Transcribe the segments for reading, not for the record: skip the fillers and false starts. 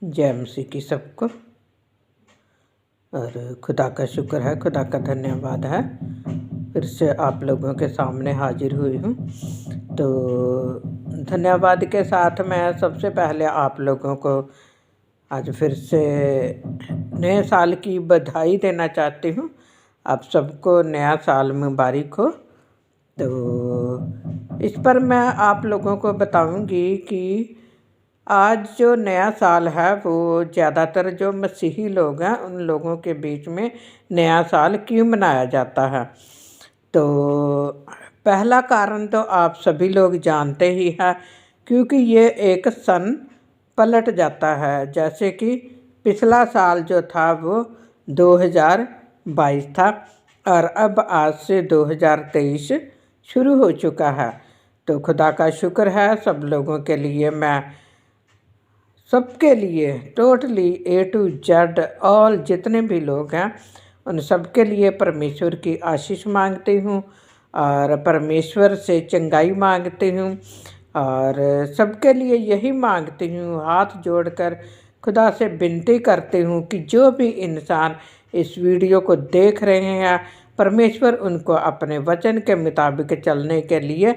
जय मसीह की सबको। और खुदा का शुक्र है, खुदा का धन्यवाद है, फिर से आप लोगों के सामने हाजिर हुई हूँ। तो धन्यवाद के साथ मैं सबसे पहले आप लोगों को आज फिर से नए साल की बधाई देना चाहती हूँ। आप सबको नया साल मुबारक हो। तो इस पर मैं आप लोगों को बताऊंगी कि आज जो नया साल है वो ज़्यादातर जो मसीही लोग हैं उन लोगों के बीच में नया साल क्यों मनाया जाता है। तो पहला कारण तो आप सभी लोग जानते ही हैं, क्योंकि ये एक सन पलट जाता है। जैसे कि पिछला साल जो था वो 2022 था और अब आज से 2023 शुरू हो चुका है। तो खुदा का शुक्र है सब लोगों के लिए, मैं सबके लिए totally A to Z all जितने भी लोग हैं उन सबके लिए परमेश्वर की आशीष मांगती हूँ और परमेश्वर से चंगाई मांगती हूँ और सबके लिए यही मांगती हूँ, हाथ जोड़कर खुदा से विनती करती हूँ कि जो भी इंसान इस वीडियो को देख रहे हैं परमेश्वर उनको अपने वचन के मुताबिक चलने के लिए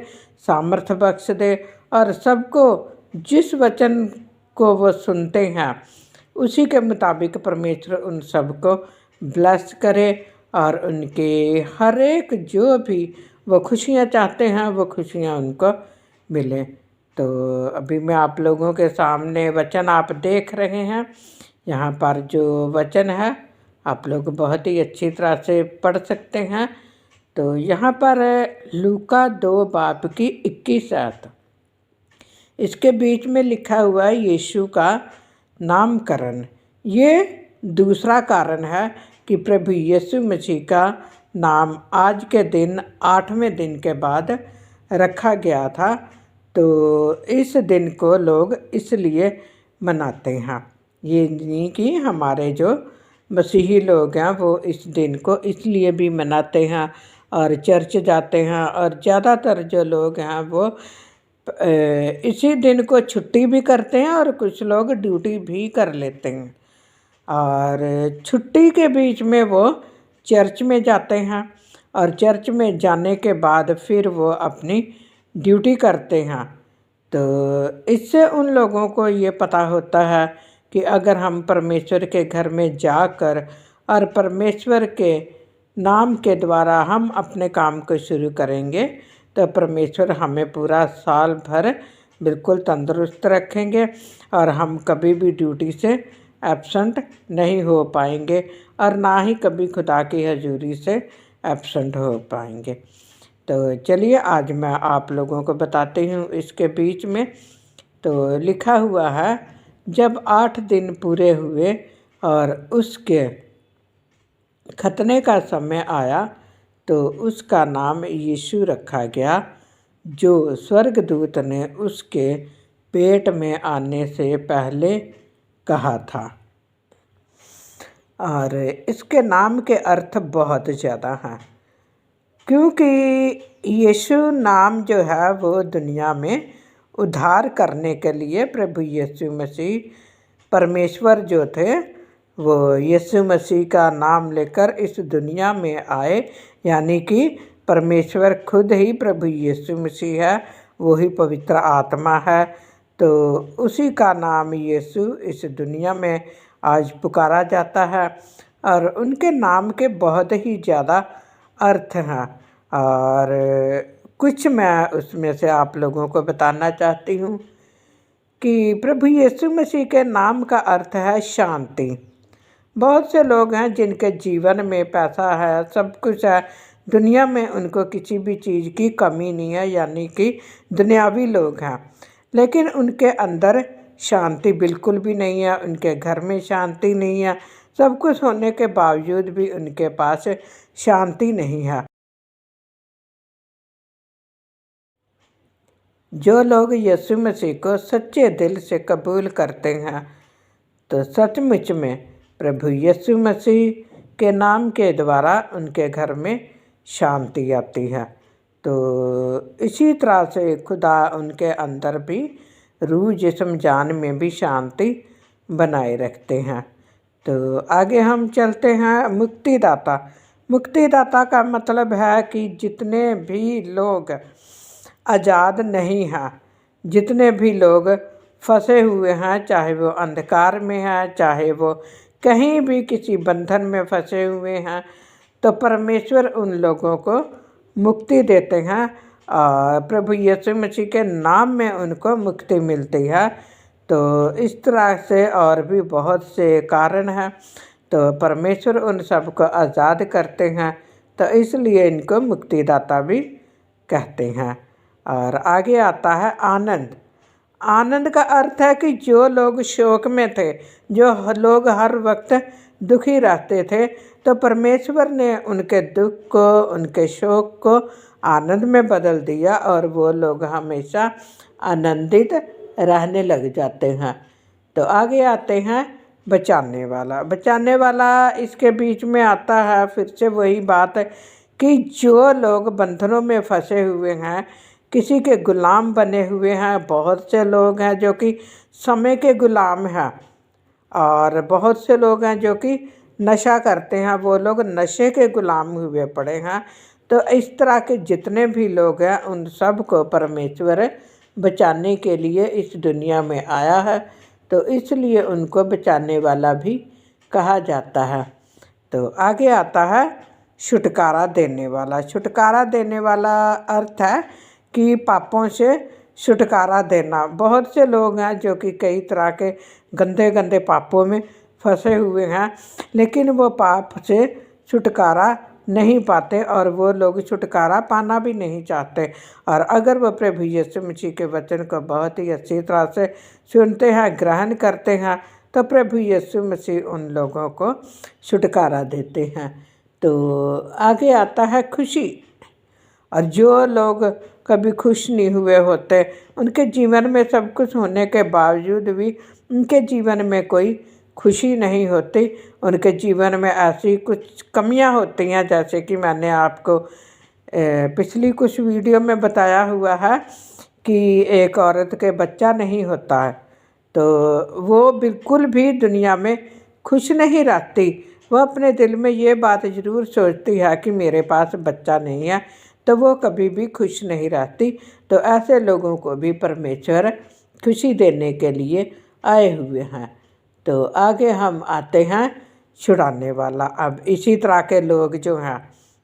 सामर्थ्य बख्श दे और सबको जिस वचन को वो सुनते हैं उसी के मुताबिक परमेश्वर उन सबको ब्लेस करे और उनके हर एक जो भी वो खुशियाँ चाहते हैं वो खुशियाँ उनको मिले। तो अभी मैं आप लोगों के सामने वचन आप देख रहे हैं, यहाँ पर जो वचन है आप लोग बहुत ही अच्छी तरह से पढ़ सकते हैं। तो यहाँ पर लूका 2 बाब की 21 आयत, इसके बीच में लिखा हुआ है यीशु का नामकरण। ये दूसरा कारण है कि प्रभु यीशु मसीह का नाम आज के दिन 8वें दिन के बाद रखा गया था। तो इस दिन को लोग इसलिए मनाते हैं, ये नहीं कि हमारे जो मसीही लोग हैं वो इस दिन को इसलिए भी मनाते हैं और चर्च जाते हैं और ज़्यादातर जो लोग हैं वो इसी दिन को छुट्टी भी करते हैं और कुछ लोग ड्यूटी भी कर लेते हैं और छुट्टी के बीच में वो चर्च में जाते हैं और चर्च में जाने के बाद फिर वो अपनी ड्यूटी करते हैं। तो इससे उन लोगों को ये पता होता है कि अगर हम परमेश्वर के घर में जाकर और परमेश्वर के नाम के द्वारा हम अपने काम को शुरू करेंगे तो परमेश्वर हमें पूरा साल भर बिल्कुल तंदुरुस्त रखेंगे और हम कभी भी ड्यूटी से एब्सेंट नहीं हो पाएंगे और ना ही कभी खुदा की हजूरी से एब्सेंट हो पाएंगे। तो चलिए आज मैं आप लोगों को बताती हूँ इसके बीच में। तो लिखा हुआ है, जब 8 दिन पूरे हुए और उसके खतने का समय आया तो उसका नाम यीशु रखा गया, जो स्वर्गदूत ने उसके पेट में आने से पहले कहा था। और इसके नाम के अर्थ बहुत ज़्यादा हैं, क्योंकि यीशु नाम जो है वो दुनिया में उद्धार करने के लिए प्रभु यीशु मसीह परमेश्वर जो थे वो यीशु मसीह का नाम लेकर इस दुनिया में आए, यानी कि परमेश्वर खुद ही प्रभु यीशु मसीह है, वही पवित्र आत्मा है। तो उसी का नाम यीशु इस दुनिया में आज पुकारा जाता है और उनके नाम के बहुत ही ज़्यादा अर्थ हैं और कुछ मैं उसमें से आप लोगों को बताना चाहती हूँ कि प्रभु यीशु मसीह के नाम का अर्थ है शांति। बहुत से लोग हैं जिनके जीवन में पैसा है, सब कुछ है, दुनिया में उनको किसी भी चीज़ की कमी नहीं है, यानी कि दुनियावी लोग हैं, लेकिन उनके अंदर शांति बिल्कुल भी नहीं है, उनके घर में शांति नहीं है, सब कुछ होने के बावजूद भी उनके पास शांति नहीं है। जो लोग यीशु मसीह को सच्चे दिल से कबूल करते हैं तो सचमुच में प्रभु यीशु मसीह के नाम के द्वारा उनके घर में शांति आती है। तो इसी तरह से खुदा उनके अंदर भी रूह जिस्म जान में भी शांति बनाए रखते हैं। तो आगे हम चलते हैं मुक्तिदाता। मुक्तिदाता का मतलब है कि जितने भी लोग आज़ाद नहीं हैं, जितने भी लोग फंसे हुए हैं, चाहे वो अंधकार में हैं, चाहे वो कहीं भी किसी बंधन में फंसे हुए हैं, तो परमेश्वर उन लोगों को मुक्ति देते हैं और प्रभु यीशु मसीह के नाम में उनको मुक्ति मिलती है। तो इस तरह से और भी बहुत से कारण हैं, तो परमेश्वर उन सबको आज़ाद करते हैं, तो इसलिए इनको मुक्तिदाता भी कहते हैं। और आगे आता है आनंद। आनंद का अर्थ है कि जो लोग शोक में थे, जो लोग हर वक्त दुखी रहते थे, तो परमेश्वर ने उनके दुख को, उनके शोक को आनंद में बदल दिया और वो लोग हमेशा आनंदित रहने लग जाते हैं। तो आगे आते हैं बचाने वाला। बचाने वाला इसके बीच में आता है फिर से वही बात है कि जो लोग बंधनों में फंसे हुए हैं, किसी के गुलाम बने हुए हैं। बहुत से लोग हैं जो कि समय के गुलाम हैं और बहुत से लोग हैं जो कि नशा करते हैं, वो लोग नशे के गुलाम हुए पड़े हैं। तो इस तरह के जितने भी लोग हैं उन सब को परमेश्वर बचाने के लिए इस दुनिया में आया है, तो इसलिए उनको बचाने वाला भी कहा जाता है। तो आगे आता है छुटकारा देने वाला। छुटकारा देने वाला अर्थ है कि पापों से छुटकारा देना। बहुत से लोग हैं जो कि कई तरह के गंदे गंदे पापों में फंसे हुए हैं, लेकिन वो पाप से छुटकारा नहीं पाते और वो लोग छुटकारा पाना भी नहीं चाहते। और अगर वो प्रभु यीशु मसीह के वचन को बहुत ही अच्छी तरह से सुनते हैं, ग्रहण करते हैं, तो प्रभु यीशु मसीह उन लोगों को छुटकारा देते हैं। तो आगे आता है खुशी। और जो लोग कभी खुश नहीं हुए होते, उनके जीवन में सब कुछ होने के बावजूद भी उनके जीवन में कोई खुशी नहीं होती। उनके जीवन में ऐसी कुछ कमियां होती हैं, जैसे कि मैंने आपको पिछली कुछ वीडियो में बताया हुआ है कि एक औरत के बच्चा नहीं होता है, तो वो बिल्कुल भी दुनिया में खुश नहीं रहती। वो अपने दिल में ये बात ज़रूर सोचती है कि मेरे पास बच्चा नहीं है, तो वो कभी भी खुश नहीं रहती। तो ऐसे लोगों को भी परमेश्वर खुशी देने के लिए आए हुए हैं। तो आगे हम आते हैं छुड़ाने वाला। अब इसी तरह के लोग जो हैं,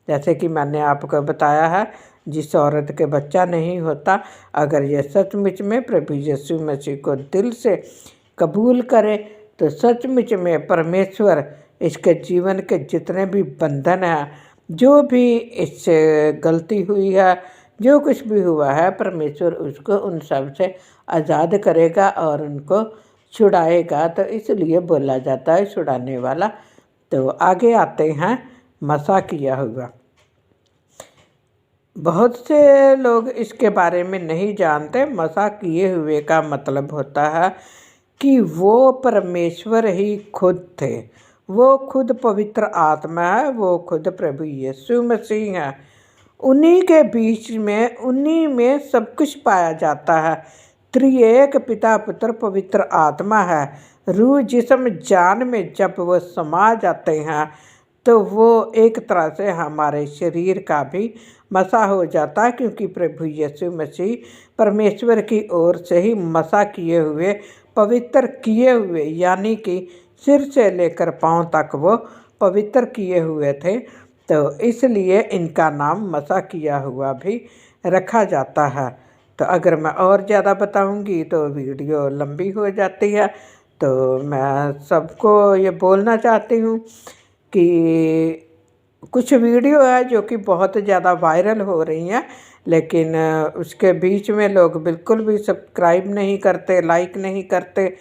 जैसे कि मैंने आपको बताया है, जिस औरत के बच्चा नहीं होता, अगर ये सचमुच में प्रभु यीशु मसीह को दिल से कबूल करे, तो सचमुच में परमेश्वर इसके जीवन के जितने भी बंधन हैं, जो भी इससे गलती हुई है, जो कुछ भी हुआ है, परमेश्वर उसको उन सब से आज़ाद करेगा और उनको छुड़ाएगा। तो इसलिए बोला जाता है छुड़ाने वाला। तो आगे आते हैं मसा किया हुआ। बहुत से लोग इसके बारे में नहीं जानते। मसा किए हुए का मतलब होता है कि वो परमेश्वर ही खुद थे, वो खुद पवित्र आत्मा है, वो खुद प्रभु यीशु मसीह है। उन्हीं के बीच में, उन्हीं में सब कुछ पाया जाता है। त्रिएक पिता, पुत्र, पवित्र आत्मा है। रूह, जिस्म, जान में जब वो समा जाते हैं, तो वो एक तरह से हमारे शरीर का भी मसा हो जाता है, क्योंकि प्रभु यीशु मसीह परमेश्वर की ओर से ही मसा किए हुए, पवित्र किए हुए, यानी कि सिर से लेकर पांव तक वो पवित्र किए हुए थे। तो इसलिए इनका नाम मसा किया हुआ भी रखा जाता है। तो अगर मैं और ज़्यादा बताऊंगी तो वीडियो लंबी हो जाती है। तो मैं सबको ये बोलना चाहती हूँ कि कुछ वीडियो है जो कि बहुत ज़्यादा वायरल हो रही हैं, लेकिन उसके बीच में लोग बिल्कुल भी सब्सक्राइब नहीं करते, लाइक नहीं करते।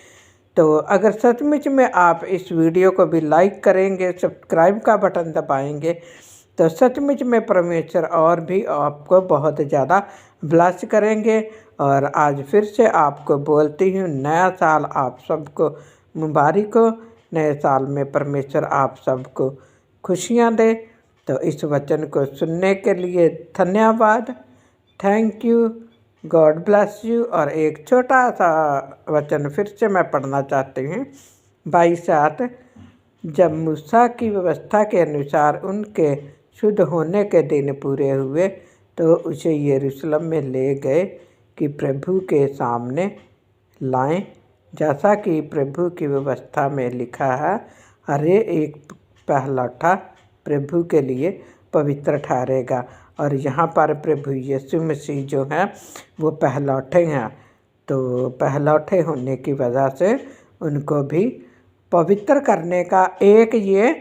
तो अगर सचमुच में आप इस वीडियो को भी लाइक करेंगे, सब्सक्राइब का बटन दबाएंगे, तो सचमुच में परमेश्वर और भी आपको बहुत ज़्यादा ब्लेस करेंगे। और आज फिर से आपको बोलती हूँ, नया साल आप सबको मुबारक हो। नए साल में परमेश्वर आप सबको खुशियाँ दे। तो इस वचन को सुनने के लिए धन्यवाद। Thank you. God bless you. और एक छोटा सा वचन फिर से मैं पढ़ना चाहती हूँ 22:7। जब मूसा की व्यवस्था के अनुसार उनके शुद्ध होने के दिन पूरे हुए तो उसे यरूशलेम में ले गए कि प्रभु के सामने लाएं, जैसा कि प्रभु की व्यवस्था में लिखा है, हर एक पहलौठा प्रभु के लिए पवित्र ठहरेगा। और यहाँ पर प्रभु यीशु मसीह जो हैं वो पहलौठे हैं, तो पहलौठे होने की वजह से उनको भी पवित्र करने का एक ये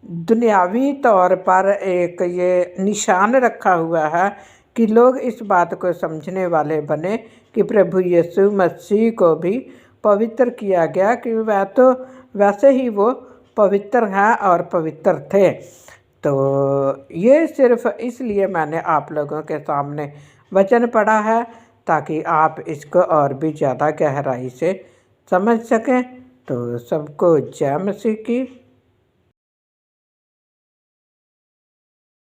दुनियावी तौर पर एक ये निशान रखा हुआ है कि लोग इस बात को समझने वाले बने कि प्रभु यीशु मसीह को भी पवित्र किया गया, कि वह तो वैसे ही वो पवित्र हैं और पवित्र थे। तो ये सिर्फ इसलिए मैंने आप लोगों के सामने वचन पढ़ा है ताकि आप इसको और भी ज़्यादा गहराई से समझ सकें। तो सबको जय मसीह की।